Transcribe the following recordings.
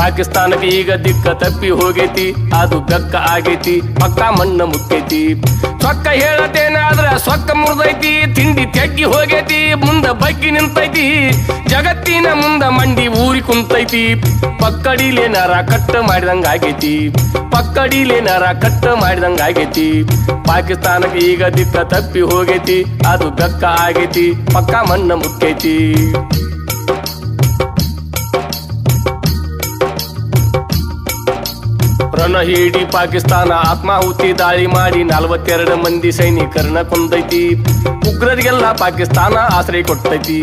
ಪಾಕಿಸ್ತಾನಕ್ಕೆ ಈಗ ದಿಕ್ಕ ತಪ್ಪಿ ಹೋಗೈತಿ, ಅದು ಬೆಕ್ಕ ಆಗೈತಿ, ಪಕ್ಕ ಮಣ್ಣ ಮುಕ್ಕೈತಿ. ಸೊಕ್ಕ ಹೇಳತೇನಾದ್ರ ಸೊಕ್ಕ ಮುರಿದೈತಿ, ತಿಂಡಿ ತೆಗ್ಗಿ ಹೋಗೈತಿ, ಮುಂದ ಬಗ್ಗಿ ನಿಂತೈತಿ, ಜಗತ್ತಿನ ಮುಂದ ಮಂಡಿ ಊರಿ ಕುಂತೈತಿ. ಪಕ್ಕಡಿಲೆ ನರ ಕಟ್ಟ ಮಾಡಿದಂಗ ಆಗೈತಿ, ಪಕ್ಕಡಿಲೆ ನರ ಕಟ್ಟ ಮಾಡಿದಂಗ ಆಗೈತಿ. ಪಾಕಿಸ್ತಾನಕ್ಕೆ ಈಗ ದಿಕ್ಕ ತಪ್ಪಿ ಹೋಗೈತಿ, ಅದು ಬೆಕ್ಕ ಆಗೈತಿ, ಪಕ್ಕ ಮಣ್ಣ ಮುಕ್ಕೈತಿ. ರಣ ಹೇಡಿ ಪಾಕಿಸ್ತಾನ ಆತ್ಮಾಹುತಿ ದಾಳಿ ಮಾಡಿ 42 ಮಂದಿ ಸೈನಿಕರನ್ನ ಕೊಂದೈತಿ. ಉಗ್ರರಿಗೆಲ್ಲ ಪಾಕಿಸ್ತಾನ ಆಶ್ರಯ ಕೊಟ್ಟೈತಿ.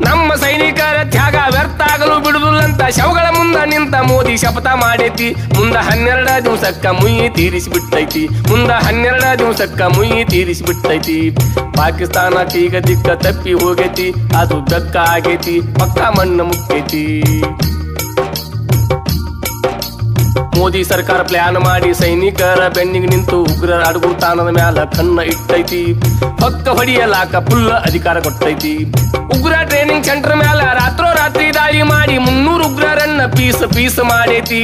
ನಮ್ಮ ಸೈನಿಕರ ತ್ಯಾಗ ವ್ಯರ್ಥ ಆಗಲು ಬಿಡುದಿಲ್ಲಂತ ಶವಗಳ ಮುಂದ ನಿಂತ ಮೋದಿ ಶಪಥ ಮಾಡೈತಿ. ಮುಂದ 12 ದಿವಸಕ್ಕ ಮುಯಿ ತೀರಿಸಿಬಿಟ್ಟೈತಿ, ಮುಂದ 12 ದಿವಸಕ್ಕ ಮುಯಿ ತೀರಿಸಿಬಿಟ್ಟೈತಿ. ಪಾಕಿಸ್ತಾನಕ್ಕೆ ಈಗ ದಿಕ್ಕ ತಪ್ಪಿ ಹೋಗೈತಿ, ಅದು ಬೆಕ್ಕ ಆಗೈತಿ, ಪಕ್ಕ ಮಣ್ಣು ಮುಕ್ಕೈತಿ. ಮೋದಿ ಸರ್ಕಾರ ಪ್ಲಾನ್ ಮಾಡಿ ಸೈನಿಕರ ಬೆನ್ನಿಗೆ ನಿಂತು ಉಗ್ರರ ಅಡಗುತಾನದ ಮ್ಯಾಲ ಕಣ್ಣ ಇಟ್ಟೈತಿ. ಪಕ್ಕ ಹೊಡಿಯಲಾಕ ಫುಲ್ ಅಧಿಕಾರ ಕೊಟ್ಟೈತಿ. ಉಗ್ರ ಟ್ರೈನಿಂಗ್ ಸೆಂಟರ್ ಮ್ಯಾಲ ರಾತ್ರೋರಾತ್ರಿ ದಾಳಿ ಮಾಡಿ 300 ಉಗ್ರರನ್ನ ಪೀಸ್ ಮಾಡೈತಿ.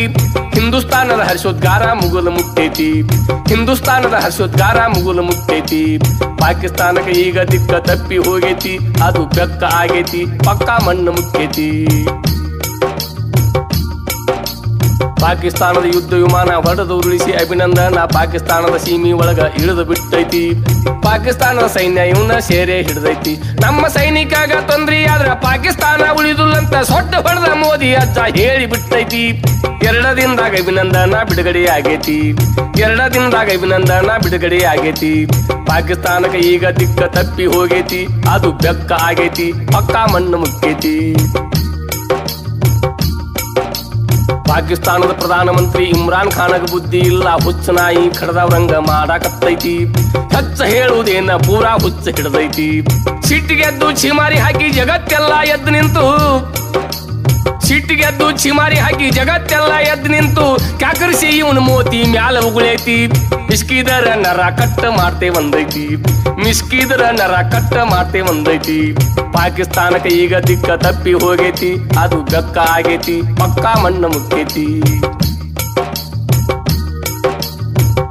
ಹಿಂದೂಸ್ತಾನದ ಹರ್ಷೋದ್ಗಾರ ಮುಗುಲು ಮುಟ್ಟೈತಿ, ಹಿಂದೂಸ್ತಾನದ ಹರ್ಷೋದ್ಗಾರ ಮುಗುಲು ಮುಟ್ಟೈತಿ. ಪಾಕಿಸ್ತಾನಕ್ಕೆ ಈಗ ದಿಕ್ಕ ತಪ್ಪಿ ಹೋಗೈತಿ, ಅದು ಬೆಕ್ಕ ಆಗೈತಿ, ಪಕ್ಕ ಮಣ್ಣು ಮುಕ್ಕೈತಿ. ಪಾಕಿಸ್ತಾನದ ಯುದ್ಧ ವಿಮಾನ ಹೊಡೆದು ಉರುಳಿಸಿ ಅಭಿನಂದನ ಪಾಕಿಸ್ತಾನದ ಸೀಮೆ ಒಳಗ ಇಳಿದು ಬಿಟ್ಟೈತಿ. ಪಾಕಿಸ್ತಾನದ ಸೈನ್ಯ ಇವನ್ನ ಸೇರೆ ಹಿಡಿದೈತಿ. ನಮ್ಮ ಸೈನಿಕಾಗ ತೊಂದ್ರೆ ಆದ್ರ ಪಾಕಿಸ್ತಾನ ಉಳಿದುಲ್ಲಂತ ಸೊಟ್ಟ ಹೊಡೆದ ಮೋದಿ ಅಜ್ಜ ಹೇಳಿ ಬಿಟ್ಟೈತಿ. 2 ದಿನದಾಗ ಅಭಿನಂದನ ಬಿಡುಗಡೆ ಆಗೈತಿ, 2 ದಿನದಾಗ ಅಭಿನಂದನ ಬಿಡುಗಡೆ ಆಗೈತಿ. ಪಾಕಿಸ್ತಾನಕ್ಕೆ ಈಗ ದಿಕ್ಕ ತಪ್ಪಿ ಹೋಗೈತಿ, ಅದು ಬೆಕ್ಕ ಆಗೈತಿ, ಪಕ್ಕ ಮಣ್ಣು ಮುಕ್ಕೈತಿ. ಪಾಕಿಸ್ತಾನದ ಪ್ರಧಾನಮಂತ್ರಿ ಇಮ್ರಾನ್ ಖಾನಗ ಬುದ್ಧಿ ಇಲ್ಲ, ಹುಚ್ಚ ನಾಯಿ ಕಡದವ್ರಂಗ ಮಾಡಾಕತ್ತೈತಿ. ಹಚ್ಚ ಹೇಳುವುದೇನ ಪೂರಾ ಹುಚ್ಚ ಹಿಡ್ದೈತಿ. ಸಿಟ್ಟಿಗೆದ್ದು ಚಿಮಾರಿ ಹಾಕಿ ಜಗತ್ತೆಲ್ಲ ಎದ್ದು ನಿಂತು, ಸಿಟ್ಟಿಗೆದ್ದು ಚಿಮಾರಿ ಹಾಕಿ ಜಗತ್ತೆಲ್ಲ ಎದ್ದು ನಿಂತು ಕ್ಯಾಕರಿಸಿ ಇವನು ಮೋತಿ ಮ್ಯಾಲ ಉಗುಳೈತಿ. ಮಿಸ್ಕಿದರ ನರ ಕಟ್ಟ ಮಾಡ್ತೇ ಒಂದೈತಿ, ಮಿಸ್ಕಿದರ ನರ ಕಟ್ಟ ಮಾಡ್ತೇ ಒಂದೈತಿ. ಪಾಕಿಸ್ತಾನಕ್ಕೆ ಈಗ ದಿಕ್ಕ ತಪ್ಪಿ ಹೋಗೈತಿ, ಅದು ಬೆಕ್ಕ ಆಗೈತಿ, ಪಕ್ಕ ಮಣ್ಣು ಮುಕ್ಕೈತಿ.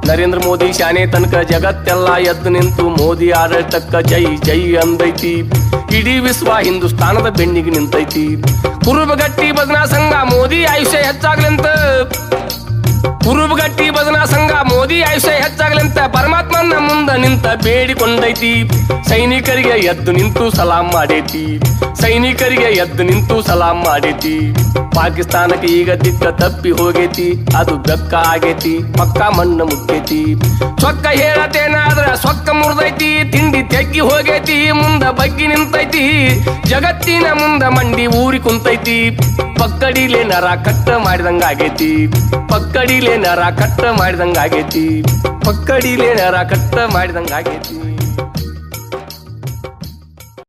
ನರೇಂದ್ರ ಮೋದಿ ಶಾನೆ ತನಕ ಜಗತ್ತೆಲ್ಲ ಎದ್ದು ನಿಂತು ಮೋದಿ ಆಡಳಿತಕ್ಕ ಜೈ ಜೈ ಅಂದೈತಿ. ಇಡೀ ವಿಶ್ವ ಹಿಂದೂಸ್ತಾನದ ಬೆನ್ನಿಗೆ ನಿಂತೈತಿ. ಕುರುಬಗಟ್ಟಿ ಭಜನಾ ಸಂಘ ಮೋದಿ ಆಯುಷ್ಯ ಹೆಚ್ಚಾಗ್ಲಂತ, ಕುರುಬಗಟ್ಟಿ ಭಜನಾ ಸಂಘ ಮೋದಿ ಆಯುಷ್ಯ ಹೆಚ್ಚಾಗ್ಲಂತ ಪರಮಾತ್ಮನ ಮುಂದ ನಿಂತ ಬೇಡಿಕೊಂಡೈತಿ. ಸೈನಿಕರಿಗೆ ಎದ್ದು ನಿಂತು ಸಲಾಂ ಮಾಡೈತಿ, ಸೈನಿಕರಿಗೆ ಎದ್ದು ನಿಂತು ಸಲಾಂ ಮಾಡೈತಿ. ಪಾಕಿಸ್ತಾನಕ್ಕೆ ಈಗ ದಿಕ್ಕ ತಪ್ಪಿ ಹೋಗೈತಿ, ಅದು ಬೆಕ್ಕ ಆಗೈತಿ, ಪಕ್ಕ ಮಣ್ಣು ಮುಕ್ಕೈತಿ. ಸೊಕ್ಕ ಹೇಳತೇನಾದ್ರ ಸೊಕ್ಕ ಮುರಿದೈತಿ, ತಿಂಡಿ ತೆಗ್ಗಿ ಹೋಗೈತಿ, ಮುಂದ ಬಗ್ಗಿ ನಿಂತೈತಿ, ಜಗತ್ತಿನ ಮುಂದ ಮಂಡಿ ಊರಿ ಕುಂತೈತಿ. ಪಕ್ಕಡಿಲೆ ನರ ಕಟ್ಟ ಮಾಡಿದಂಗ ಆಗೈತಿ, ಪಕ್ಕಡಿಲೆ ನರ ಕಟ್ಟ ಮಾಡಿದಂಗ ಆಗೈತಿ, ಪಕ್ಕಡಿಲೆ ನರ ಕಟ್ಟ ಮಾಡಿದಂಗ ಆಗೈತಿ.